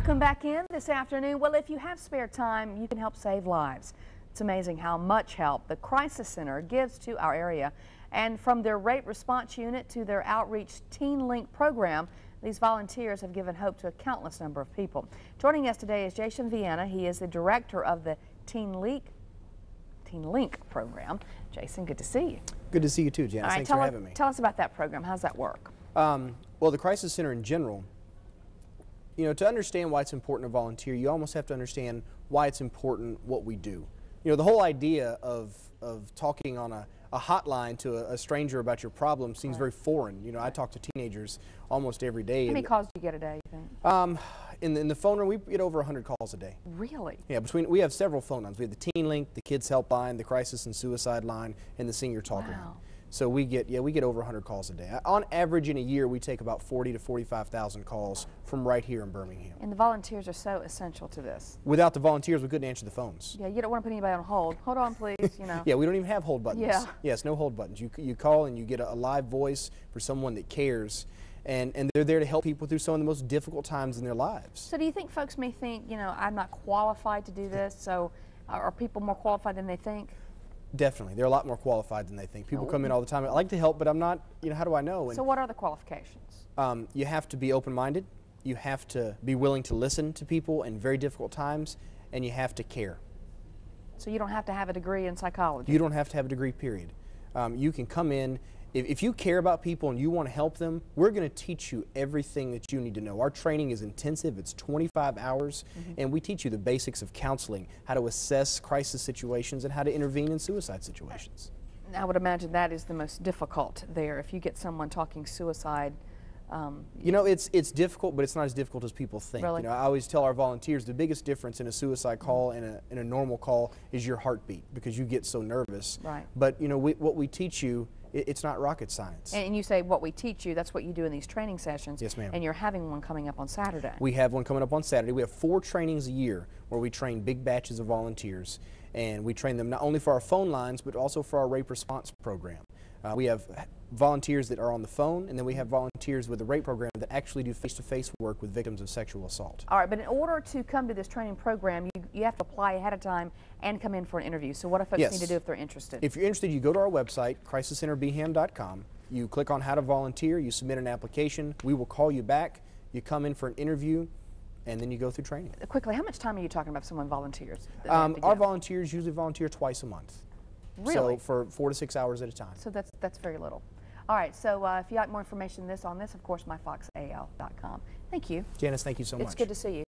Welcome back in this afternoon. Well, if you have spare time, you can help save lives. It's amazing how much help the Crisis Center gives to our area. And from their rape response unit to their outreach Teen Link program, these volunteers have given hope to a countless number of people. Joining us today is Jason Viana. He is the director of the Teen Link program. Jason, good to see you. Good to see you too, Janice. Thanks for having me. Tell us about that program. How does that work? Well, the Crisis Center in general, you know, to understand why it's important to volunteer, you almost have to understand why it's important what we do. You know, the whole idea of talking on a hotline to a stranger about your problem seems very foreign. You know, I talk to teenagers almost every day. How many calls do you get a day, you think? In the phone room, we get over 100 calls a day. Really? Yeah, we have several phone lines. We have the Teen Link, the Kids Helpline, the Crisis and Suicide Line, and the Senior Talk Line. So we get over 100 calls a day. On average in a year, we take about 40 to 45,000 calls from right here in Birmingham. And the volunteers are so essential to this. Without the volunteers, we couldn't answer the phones. Yeah, you don't want to put anybody on hold. Hold on, please, you know. Yeah, we don't even have hold buttons. Yeah. Yes, no hold buttons. You call and you get a live voice for someone that cares, and they're there to help people through some of the most difficult times in their lives. So do you think folks may think, you know, I'm not qualified to do this, so are people more qualified than they think? Definitely. They're a lot more qualified than they think. People come in all the time. I like to help, but I'm not, you know, how do I know? So what are the qualifications? You have to be open-minded. You have to be willing to listen to people in very difficult times, and you have to care. So you don't have to have a degree in psychology? You don't have to have a degree, period. You can come in. If you care about people and you want to help them, we're going to teach you everything that you need to know. Our training is intensive. It's 25 hours, and we teach you the basics of counseling, how to assess crisis situations, and how to intervene in suicide situations. I would imagine that is the most difficult there. If you get someone talking suicide, you know, it's difficult, but it's not as difficult as people think. Really? You know, I always tell our volunteers the biggest difference in a suicide call and in a normal call is your heartbeat, because you get so nervous. Right. But you know, what we teach you, it's not rocket science. And you say what we teach you, that's what you do in these training sessions. Yes, ma'am. And you're having one coming up on Saturday. We have one coming up on Saturday. We have 4 trainings a year where we train big batches of volunteers, and we train them not only for our phone lines but also for our rape response program. We have volunteers that are on the phone, and then we have volunteers with the rape program that actually do face-to-face work with victims of sexual assault. All right, but in order to come to this training program, you have to apply ahead of time and come in for an interview. So what do folks need to do if they're interested? If you're interested, you go to our website, crisiscenterbham.com. You click on how to volunteer, you submit an application, we will call you back, you come in for an interview, and then you go through training. Quickly, how much time are you talking about if someone volunteers? Our volunteers usually volunteer twice a month. Really? So for 4 to 6 hours at a time. So that's very little. All right, so if you like more information on this, of course, myfoxal.com. Thank you. Janice, thank you so much. It's good to see you.